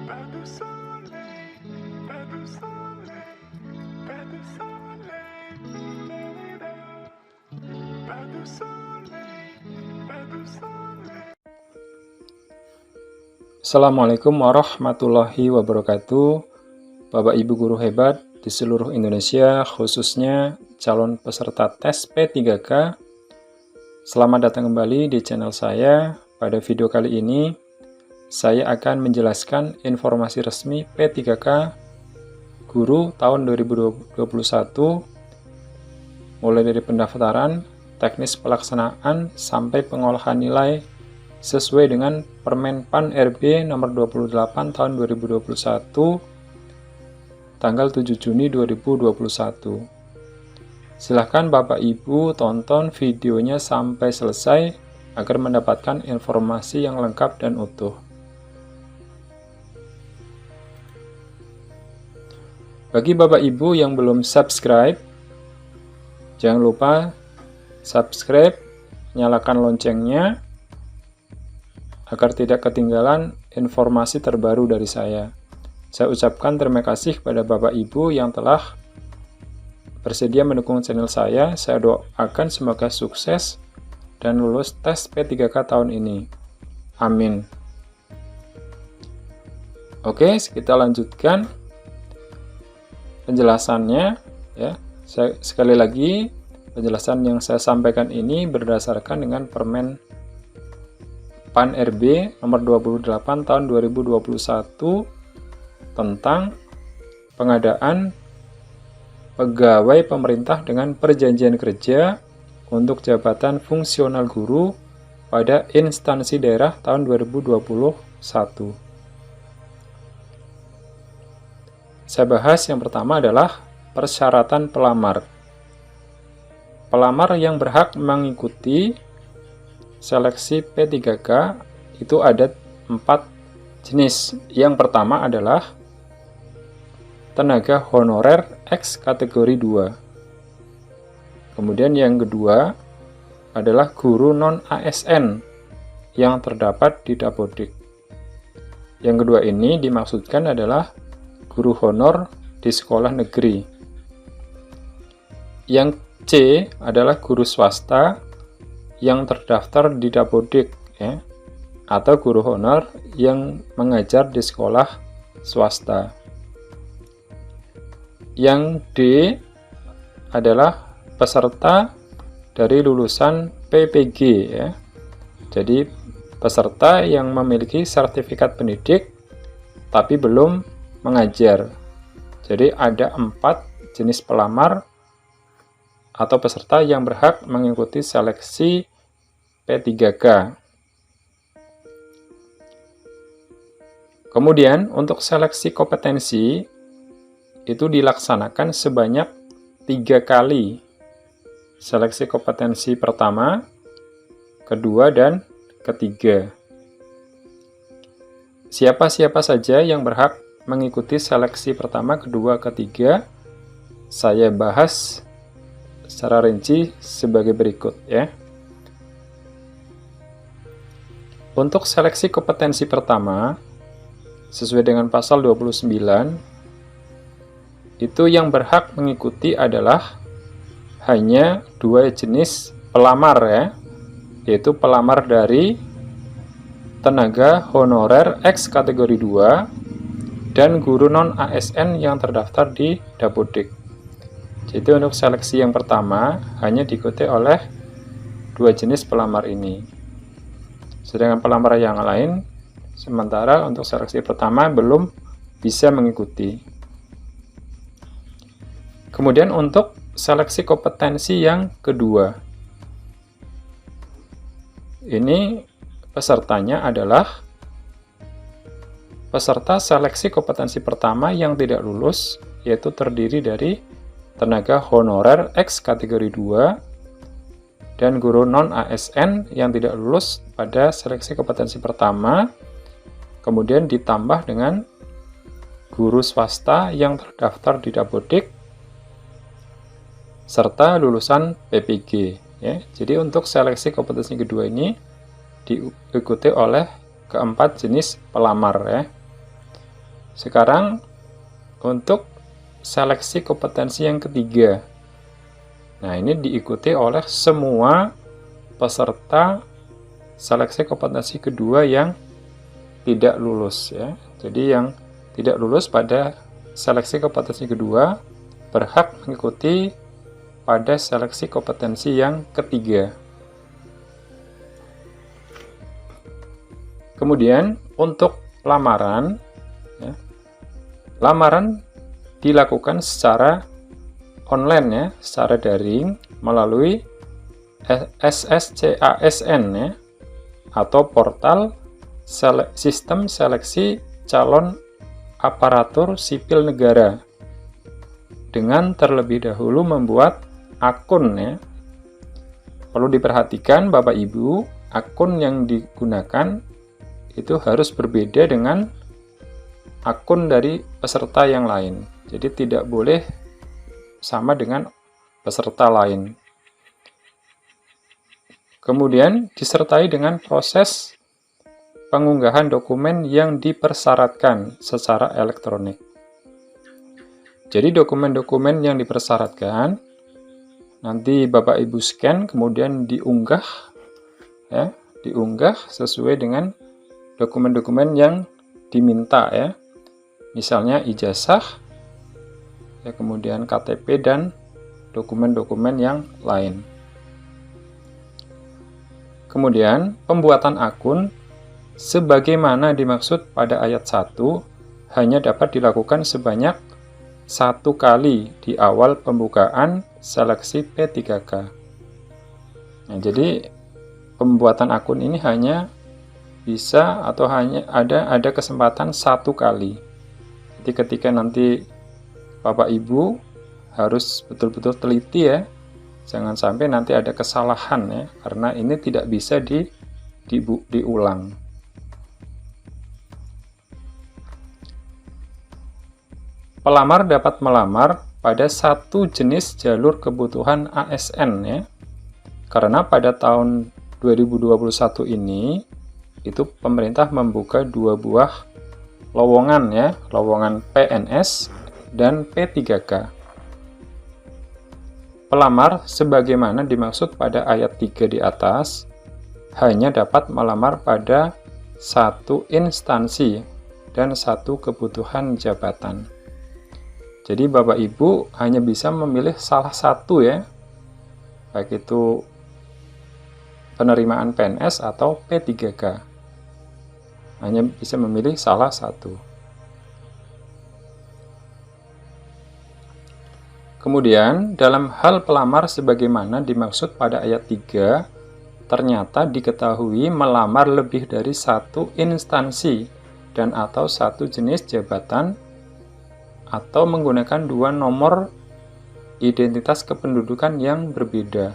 Pas de soleil, pas de soleil, pas de soleil, da-da-da. Pas de soleil, pas de soleil. Assalamualaikum warahmatullahi wabarakatuh. Bapak Ibu guru hebat di seluruh Indonesia, khususnya calon peserta tes P3K. Selamat datang kembali di channel saya. Pada video kali ini, saya akan menjelaskan informasi resmi P3K Guru tahun 2021, mulai dari pendaftaran, teknis pelaksanaan, sampai pengolahan nilai sesuai dengan Permen PAN RB nomor 28 tahun 2021 tanggal 7 Juni 2021. Silahkan Bapak Ibu tonton videonya sampai selesai agar mendapatkan informasi yang lengkap dan utuh. Bagi Bapak Ibu yang belum subscribe, jangan lupa subscribe, nyalakan loncengnya agar tidak ketinggalan informasi terbaru dari saya. Saya ucapkan terima kasih kepada Bapak Ibu yang telah bersedia mendukung channel saya. Saya doakan semoga sukses dan lulus tes P3K tahun ini. Amin. Oke, kita lanjutkan penjelasannya ya. Sekali lagi, penjelasan yang saya sampaikan ini berdasarkan dengan Permen PAN RB nomor 28 tahun 2021 tentang pengadaan pegawai pemerintah dengan perjanjian kerja untuk jabatan fungsional guru pada instansi daerah tahun 2021. Saya bahas yang pertama adalah persyaratan pelamar. Pelamar yang berhak mengikuti seleksi P3K itu ada 4 jenis. Yang pertama adalah tenaga honorer X kategori 2. Kemudian yang kedua adalah guru non-ASN yang terdapat di Dapodik. Yang kedua ini dimaksudkan adalah guru honor di sekolah negeri. Yang C adalah guru swasta yang terdaftar di Dapodik ya, atau guru honor yang mengajar di sekolah swasta. Yang D adalah peserta dari lulusan PPG ya. Jadi peserta yang memiliki sertifikat pendidik tapi belum mengajar. Jadi ada 4 jenis pelamar atau peserta yang berhak mengikuti seleksi P3K. Kemudian untuk seleksi kompetensi itu dilaksanakan sebanyak 3 kali. Seleksi kompetensi pertama, kedua, dan ketiga. Siapa-siapa saja yang berhak mengikuti seleksi pertama, kedua, ketiga, saya bahas secara rinci sebagai berikut ya. Untuk seleksi kompetensi pertama, sesuai dengan pasal 29, itu yang berhak mengikuti adalah hanya 2 jenis pelamar ya, yaitu pelamar dari tenaga honorer X kategori 2 dan guru non-ASN yang terdaftar di Dapodik. Jadi untuk seleksi yang pertama hanya diikuti oleh 2 jenis pelamar ini. Sedangkan pelamar yang lain sementara untuk seleksi pertama belum bisa mengikuti. Kemudian untuk seleksi kompetensi yang kedua, ini pesertanya adalah peserta seleksi kompetensi pertama yang tidak lulus, yaitu terdiri dari tenaga honorer X kategori 2 dan guru non-ASN yang tidak lulus pada seleksi kompetensi pertama, kemudian ditambah dengan guru swasta yang terdaftar di Dapodik serta lulusan PPG ya. Jadi untuk seleksi kompetensi kedua ini diikuti oleh keempat jenis pelamar ya. Sekarang untuk seleksi kompetensi yang ketiga. Nah, ini diikuti oleh semua peserta seleksi kompetensi kedua yang tidak lulus ya. Jadi yang tidak lulus pada seleksi kompetensi kedua berhak mengikuti pada seleksi kompetensi yang ketiga. Kemudian untuk lamaran ya, lamaran dilakukan secara online ya, secara daring melalui SSCASN ya, atau portal sistem seleksi calon aparatur sipil negara, dengan terlebih dahulu membuat akun ya. Perlu diperhatikan Bapak Ibu, akun yang digunakan itu harus berbeda dengan akun dari peserta yang lain. Jadi tidak boleh sama dengan peserta lain. Kemudian disertai dengan proses pengunggahan dokumen yang dipersyaratkan secara elektronik. Jadi dokumen-dokumen yang dipersyaratkan nanti Bapak Ibu scan kemudian diunggah ya, diunggah sesuai dengan dokumen-dokumen yang diminta ya. Misalnya ijazah ya, kemudian KTP dan dokumen-dokumen yang lain. Kemudian pembuatan akun sebagaimana dimaksud pada ayat 1 hanya dapat dilakukan sebanyak 1 kali di awal pembukaan seleksi P3K. Nah, jadi pembuatan akun ini hanya bisa atau hanya ada kesempatan 1 kali. Jadi ketika nanti Bapak Ibu harus betul-betul teliti ya, jangan sampai nanti ada kesalahan ya, karena ini tidak bisa diulang. Pelamar dapat melamar pada satu jenis jalur kebutuhan ASN ya, karena pada tahun 2021 ini itu pemerintah membuka 2 buah lowongan ya, lowongan PNS dan P3K. Pelamar sebagaimana dimaksud pada ayat 3 di atas hanya dapat melamar pada 1 instansi dan 1 kebutuhan jabatan. Jadi Bapak Ibu hanya bisa memilih salah satu ya, baik itu penerimaan PNS atau P3K. Hanya bisa memilih salah satu. Kemudian, dalam hal pelamar sebagaimana dimaksud pada ayat 3, ternyata diketahui melamar lebih dari 1 instansi dan atau 1 jenis jabatan atau menggunakan 2 nomor identitas kependudukan yang berbeda.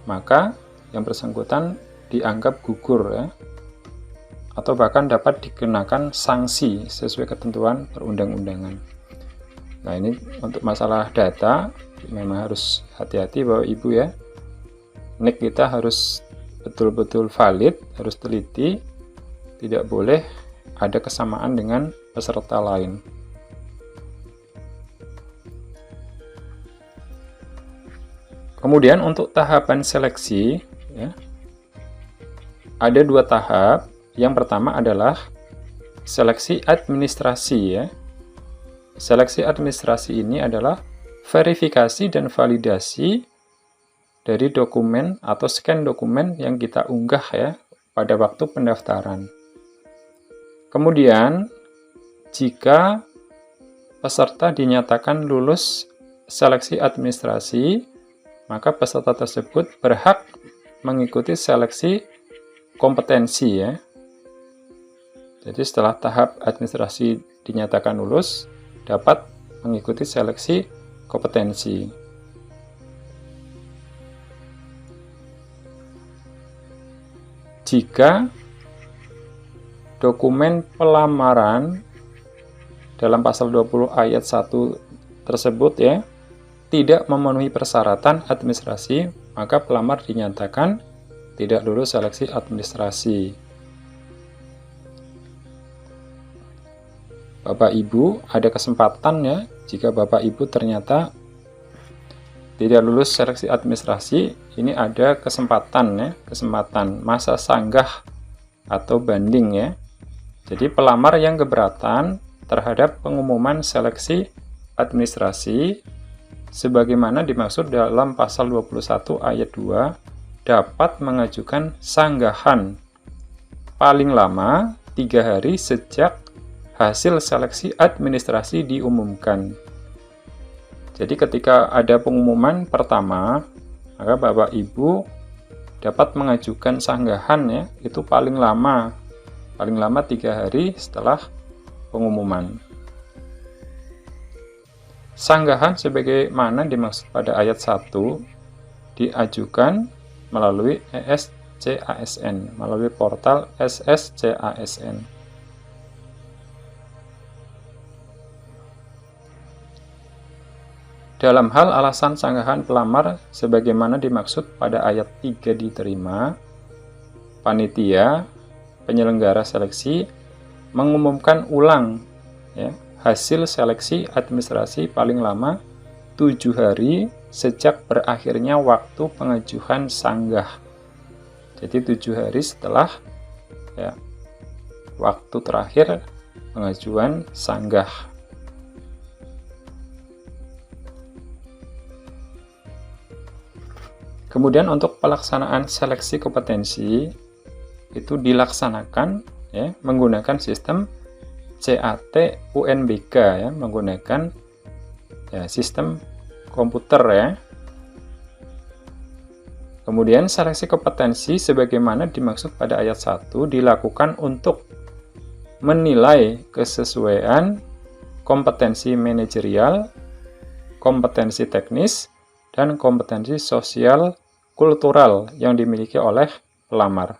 Maka, yang bersangkutan dianggap gugur ya, atau bahkan dapat dikenakan sanksi sesuai ketentuan perundang-undangan. Nah, ini untuk masalah data memang harus hati-hati Bapak Ibu ya. NIK kita harus betul-betul valid, harus teliti, tidak boleh ada kesamaan dengan peserta lain. Kemudian untuk tahapan seleksi ya, ada 2 tahap. Yang pertama adalah seleksi administrasi ya. Seleksi administrasi ini adalah verifikasi dan validasi dari dokumen atau scan dokumen yang kita unggah ya pada waktu pendaftaran. Kemudian, jika peserta dinyatakan lulus seleksi administrasi, maka peserta tersebut berhak mengikuti seleksi kompetensi ya. Jadi setelah tahap administrasi dinyatakan lulus, dapat mengikuti seleksi kompetensi. Jika dokumen pelamaran dalam pasal 20 ayat 1 tersebut ya, tidak memenuhi persyaratan administrasi, maka pelamar dinyatakan tidak lulus seleksi administrasi. Bapak Ibu ada kesempatan ya, jika Bapak Ibu ternyata tidak lulus seleksi administrasi, ini ada kesempatan ya, kesempatan masa sanggah atau banding ya. Jadi pelamar yang keberatan terhadap pengumuman seleksi administrasi sebagaimana dimaksud dalam pasal 21 ayat 2 dapat mengajukan sanggahan paling lama 3 hari sejak hasil seleksi administrasi diumumkan. Jadi ketika ada pengumuman pertama, maka Bapak Ibu dapat mengajukan sanggahan ya, itu paling lama 3 hari setelah pengumuman. Sanggahan sebagaimana dimaksud pada ayat 1 diajukan melalui SSCASN, melalui portal SSCASN. Dalam hal alasan sanggahan pelamar sebagaimana dimaksud pada ayat 3 diterima, panitia penyelenggara seleksi mengumumkan ulang ya, hasil seleksi administrasi paling lama 7 hari sejak berakhirnya waktu pengajuan sanggah. Jadi 7 hari setelah ya, waktu terakhir pengajuan sanggah. Kemudian untuk pelaksanaan seleksi kompetensi itu dilaksanakan ya, menggunakan sistem CAT UNBK ya, menggunakan ya, sistem komputer ya. Kemudian seleksi kompetensi sebagaimana dimaksud pada ayat 1 dilakukan untuk menilai kesesuaian kompetensi manajerial, kompetensi teknis, dan kompetensi sosial kultural yang dimiliki oleh pelamar.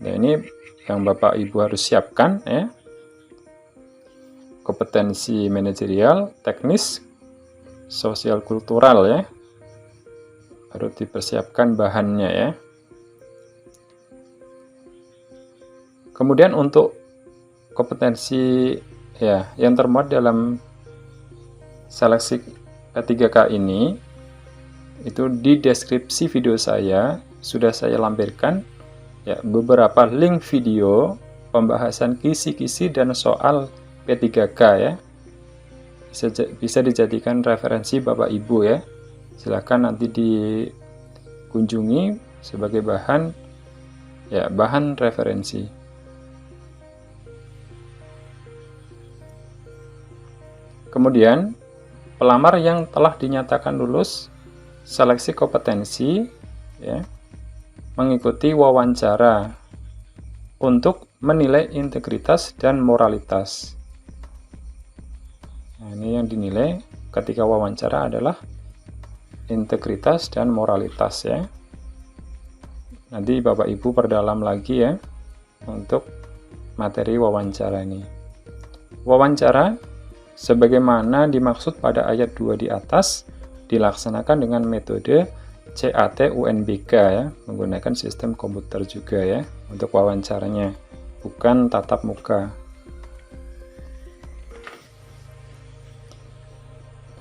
Nah, ini yang Bapak Ibu harus siapkan ya. Kompetensi manajerial, teknis, sosial kultural ya. Harus dipersiapkan bahannya ya. Kemudian untuk kompetensi ya yang termuat dalam seleksi P3K ini itu di deskripsi video saya sudah saya lampirkan ya beberapa link video pembahasan kisi-kisi dan soal P3K ya. Bisa dijadikan referensi Bapak Ibu ya. Silakan nanti dikunjungi sebagai bahan ya, bahan referensi. Kemudian pelamar yang telah dinyatakan lulus seleksi kompetensi ya, mengikuti wawancara untuk menilai integritas dan moralitas. Nah, ini yang dinilai ketika wawancara adalah integritas dan moralitas ya. Nanti Bapak Ibu perdalam lagi ya untuk materi wawancara ini. Wawancara sebagaimana dimaksud pada ayat 2 di atas dilaksanakan dengan metode CAT UNBK ya, menggunakan sistem komputer juga ya untuk wawancaranya, bukan tatap muka.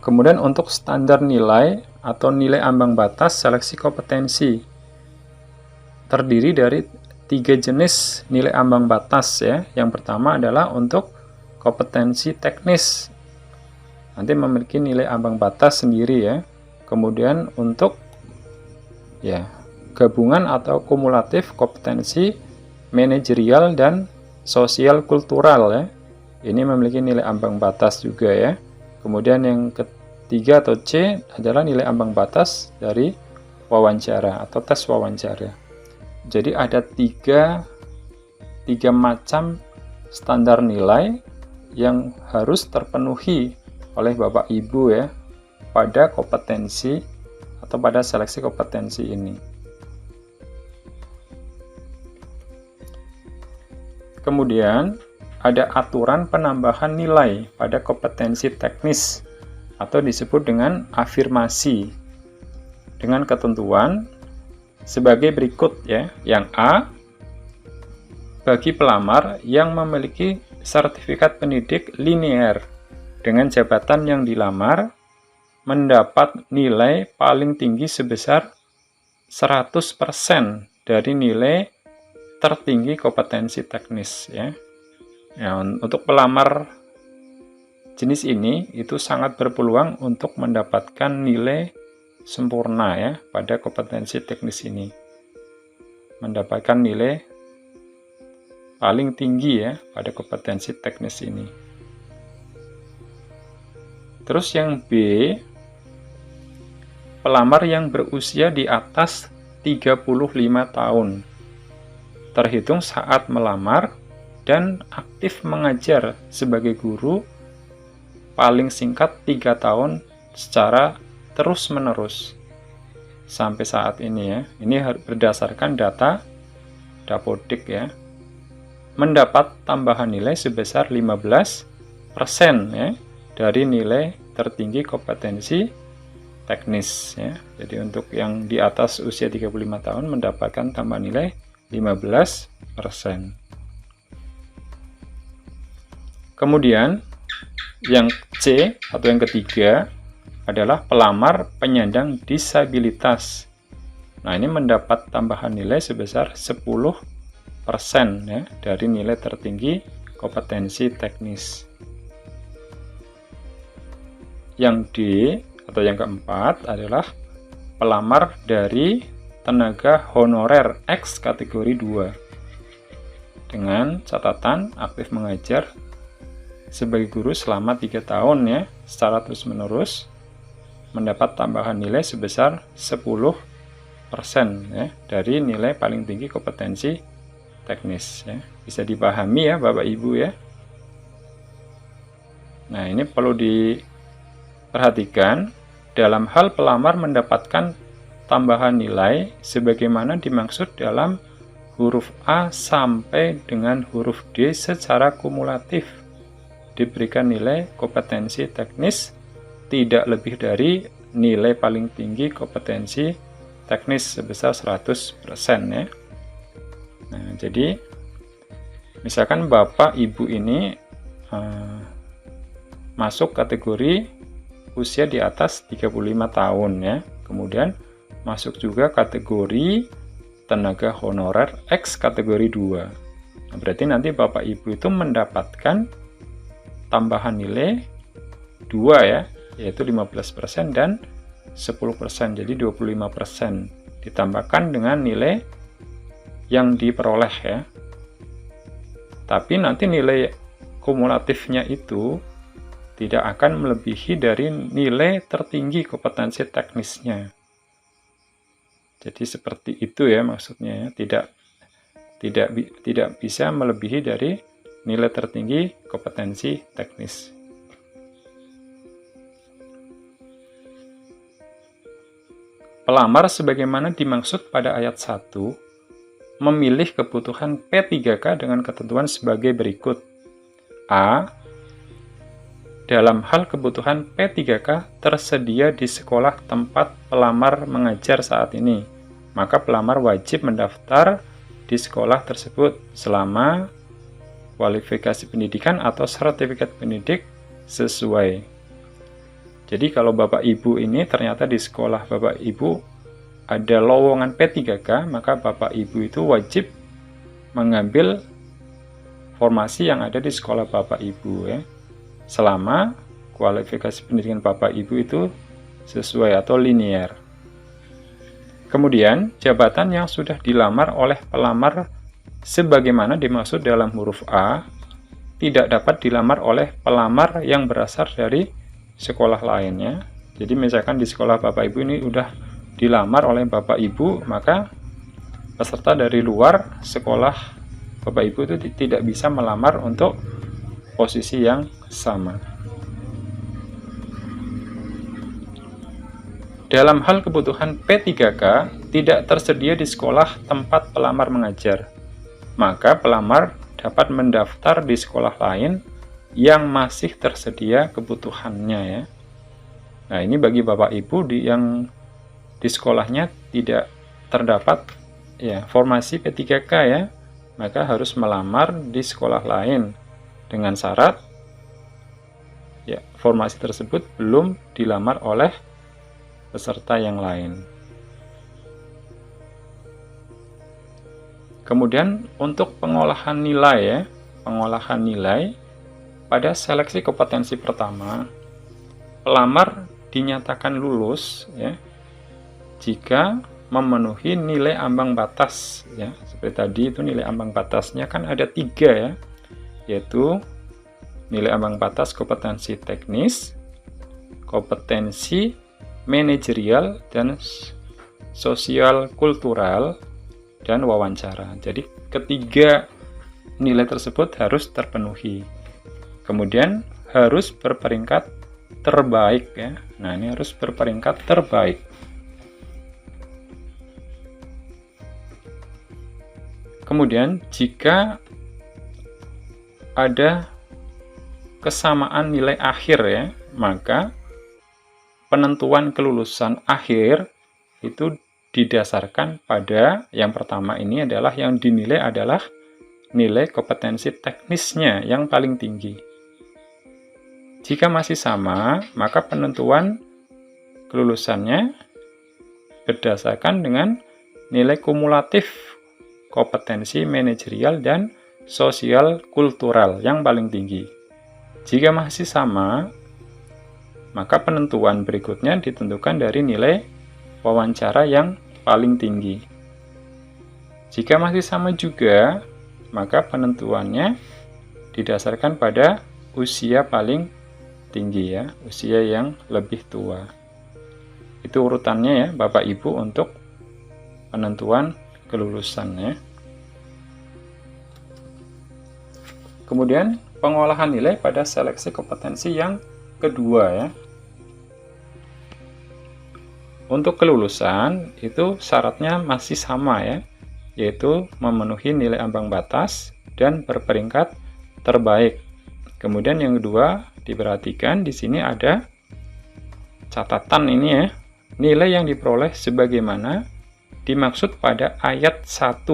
Kemudian untuk standar nilai atau nilai ambang batas seleksi kompetensi terdiri dari 3 jenis nilai ambang batas ya. Yang pertama adalah untuk kompetensi teknis. Nanti memiliki nilai ambang batas sendiri ya. Kemudian untuk ya gabungan atau kumulatif kompetensi manajerial dan sosial kultural ya. Ini memiliki nilai ambang batas juga ya. Kemudian yang ketiga atau C adalah nilai ambang batas dari wawancara atau tes wawancara. Jadi ada tiga macam standar nilai yang harus terpenuhi oleh Bapak Ibu ya pada kompetensi atau pada seleksi kompetensi ini. Kemudian ada aturan penambahan nilai pada kompetensi teknis atau disebut dengan afirmasi dengan ketentuan sebagai berikut ya. Yang A, bagi pelamar yang memiliki sertifikat pendidik linear dengan jabatan yang dilamar mendapat nilai paling tinggi sebesar 100% dari nilai tertinggi kompetensi teknis ya. Ya, untuk pelamar jenis ini itu sangat berpeluang untuk mendapatkan nilai sempurna ya pada kompetensi teknis ini. Mendapatkan nilai paling tinggi ya pada kompetensi teknis ini. Terus yang B, pelamar yang berusia di atas 35 tahun, terhitung saat melamar dan aktif mengajar sebagai guru paling singkat 3 tahun secara terus-menerus sampai saat ini ya. Ini berdasarkan data Dapodik ya. Mendapat tambahan nilai sebesar 15% ya dari nilai tertinggi kompetensi teknis ya. Jadi untuk yang di atas usia 35 tahun mendapatkan tambahan nilai 15%. Kemudian yang C atau yang ketiga adalah pelamar penyandang disabilitas. Nah, ini mendapat tambahan nilai sebesar 10% ya dari nilai tertinggi kompetensi teknis. Yang D atau yang keempat adalah pelamar dari tenaga honorer X kategori 2 dengan catatan aktif mengajar sebagai guru selama 3 tahun ya secara terus-menerus, mendapat tambahan nilai sebesar 10% ya dari nilai paling tinggi kompetensi teknis ya. Bisa dipahami ya Bapak Ibu ya. Nah, ini perlu diperhatikan dalam hal pelamar mendapatkan tambahan nilai sebagaimana dimaksud dalam huruf A sampai dengan huruf D secara kumulatif. Diberikan nilai kompetensi teknis tidak lebih dari nilai paling tinggi kompetensi teknis sebesar 100% ya. Nah, jadi misalkan Bapak Ibu ini masuk kategori usia di atas 35 tahun ya. Kemudian masuk juga kategori tenaga honorer X kategori 2. Nah, berarti nanti Bapak Ibu itu mendapatkan tambahan nilai 2 ya, yaitu 15% dan 10%, jadi 25% ditambahkan dengan nilai yang diperoleh ya. Tapi nanti nilai kumulatifnya itu tidak akan melebihi dari nilai tertinggi kompetensi teknisnya. Jadi seperti itu ya maksudnya ya, tidak bisa melebihi dari nilai tertinggi kompetensi teknis. Pelamar sebagaimana dimaksud pada ayat 1 memilih kebutuhan P3K dengan ketentuan sebagai berikut. A. Dalam hal kebutuhan P3K tersedia di sekolah tempat pelamar mengajar saat ini, maka pelamar wajib mendaftar di sekolah tersebut selama kualifikasi pendidikan atau sertifikat pendidik sesuai. Jadi kalau Bapak Ibu ini ternyata di sekolah Bapak Ibu ada lowongan P3K, maka Bapak Ibu itu wajib mengambil formasi yang ada di sekolah Bapak Ibu ya. Selama kualifikasi pendidikan Bapak Ibu itu sesuai atau linear. Kemudian, jabatan yang sudah dilamar oleh pelamar sebagaimana dimaksud dalam huruf A tidak dapat dilamar oleh pelamar yang berasal dari sekolah lainnya. Jadi misalkan di sekolah Bapak Ibu ini udah dilamar oleh Bapak Ibu, maka peserta dari luar sekolah Bapak Ibu itu tidak bisa melamar untuk posisi yang sama. Dalam hal kebutuhan P3K tidak tersedia di sekolah tempat pelamar mengajar, maka pelamar dapat mendaftar di sekolah lain yang masih tersedia kebutuhannya ya. Nah, ini bagi Bapak Ibu yang di sekolahnya tidak terdapat ya formasi P3K ya, maka harus melamar di sekolah lain dengan syarat ya, formasi tersebut belum dilamar oleh peserta yang lain. Kemudian untuk pengolahan nilai ya, pengolahan nilai pada seleksi kompetensi pertama, pelamar dinyatakan lulus ya jika memenuhi nilai ambang batas ya. Seperti tadi itu nilai ambang batasnya kan ada 3 ya, yaitu nilai ambang batas kompetensi teknis, kompetensi manajerial, dan sosial kultural, dan wawancara. Jadi ketiga nilai tersebut harus terpenuhi. Kemudian harus berperingkat terbaik ya. Nah, ini harus berperingkat terbaik. Kemudian jika ada kesamaan nilai akhir ya, maka penentuan kelulusan akhir itu didasarkan pada yang pertama ini adalah yang dinilai adalah nilai kompetensi teknisnya yang paling tinggi. Jika masih sama, maka penentuan kelulusannya berdasarkan dengan nilai kumulatif kompetensi manajerial dan sosial kultural yang paling tinggi. Jika masih sama, maka penentuan berikutnya ditentukan dari nilai wawancara yang paling tinggi. Jika masih sama juga, maka penentuannya didasarkan pada usia paling tinggi ya, usia yang lebih tua. Itu urutannya ya Bapak Ibu untuk penentuan kelulusannya. Kemudian pengolahan nilai pada seleksi kompetensi yang kedua ya. Untuk kelulusan itu syaratnya masih sama ya, yaitu memenuhi nilai ambang batas dan berperingkat terbaik. Kemudian yang kedua diperhatikan di sini ada catatan ini ya, nilai yang diperoleh sebagaimana dimaksud pada ayat 1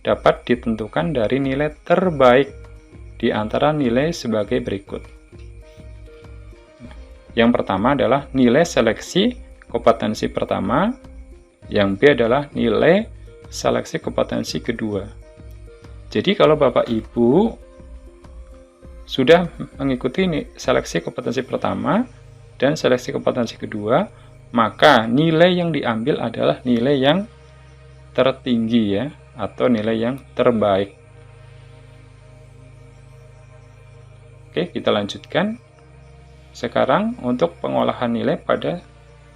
dapat ditentukan dari nilai terbaik di antara nilai sebagai berikut. Yang pertama adalah nilai seleksi kompetensi pertama, yang B adalah nilai seleksi kompetensi kedua. Jadi kalau Bapak Ibu sudah mengikuti seleksi kompetensi pertama dan seleksi kompetensi kedua, maka nilai yang diambil adalah nilai yang tertinggi ya, atau nilai yang terbaik. Oke, kita lanjutkan. Sekarang untuk pengolahan nilai pada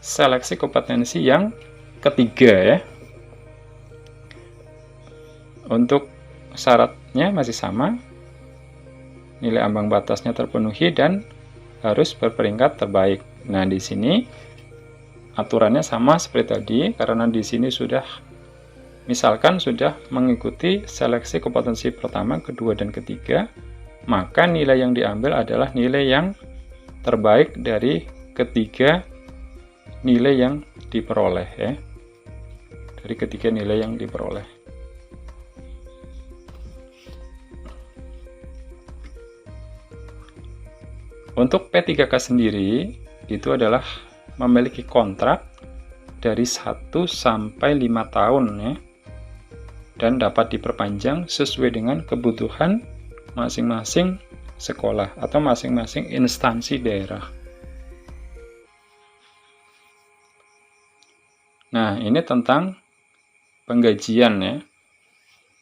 seleksi kompetensi yang ketiga ya. Untuk syaratnya masih sama, nilai ambang batasnya terpenuhi dan harus berperingkat terbaik. Nah, di sini aturannya sama seperti tadi, karena di sini sudah misalkan sudah mengikuti seleksi kompetensi pertama, kedua, dan ketiga, maka nilai yang diambil adalah nilai yang terbaik dari ketiga nilai yang diperoleh ya. Dari ketiga nilai yang diperoleh. Untuk P3K sendiri itu adalah memiliki kontrak dari 1 sampai 5 tahun ya, dan dapat diperpanjang sesuai dengan kebutuhan masing-masing sekolah atau masing-masing instansi daerah. Nah, ini tentang penggajian ya.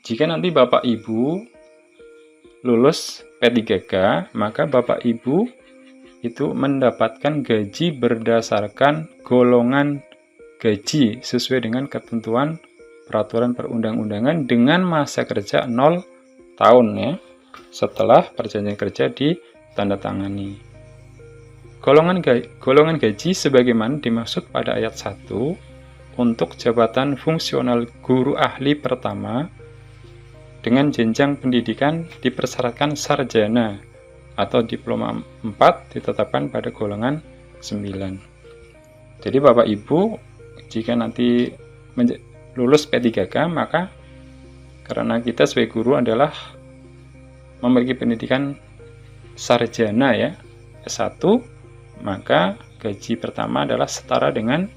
Jika nanti Bapak Ibu lulus P3K, maka Bapak Ibu itu mendapatkan gaji berdasarkan golongan gaji sesuai dengan ketentuan peraturan perundang-undangan dengan masa kerja 0 tahun ya, setelah perjanjian kerja ditandatangani. Golongan gaji sebagaimana dimaksud pada ayat 1 untuk jabatan fungsional guru ahli pertama dengan jenjang pendidikan dipersyaratkan sarjana atau diploma 4 ditetapkan pada golongan 9. Jadi Bapak Ibu jika nanti lulus P3K, maka karena kita sebagai guru adalah memiliki pendidikan sarjana ya, S1, maka gaji pertama adalah setara dengan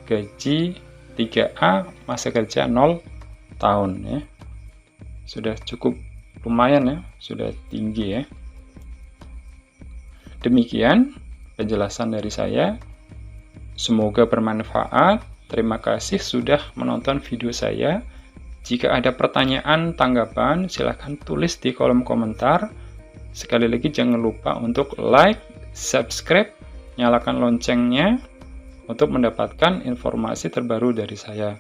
gaji 3A masa kerja 0 tahun ya. Sudah cukup lumayan ya, sudah tinggi ya. Demikian penjelasan dari saya. Semoga bermanfaat. Terima kasih sudah menonton video saya. Jika ada pertanyaan, tanggapan, silahkan tulis di kolom komentar. Sekali lagi jangan lupa untuk like, subscribe, nyalakan loncengnya untuk mendapatkan informasi terbaru dari saya.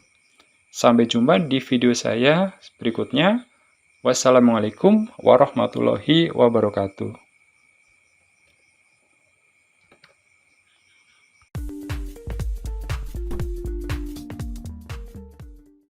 Sampai jumpa di video saya berikutnya. Wassalamualaikum warahmatullahi wabarakatuh.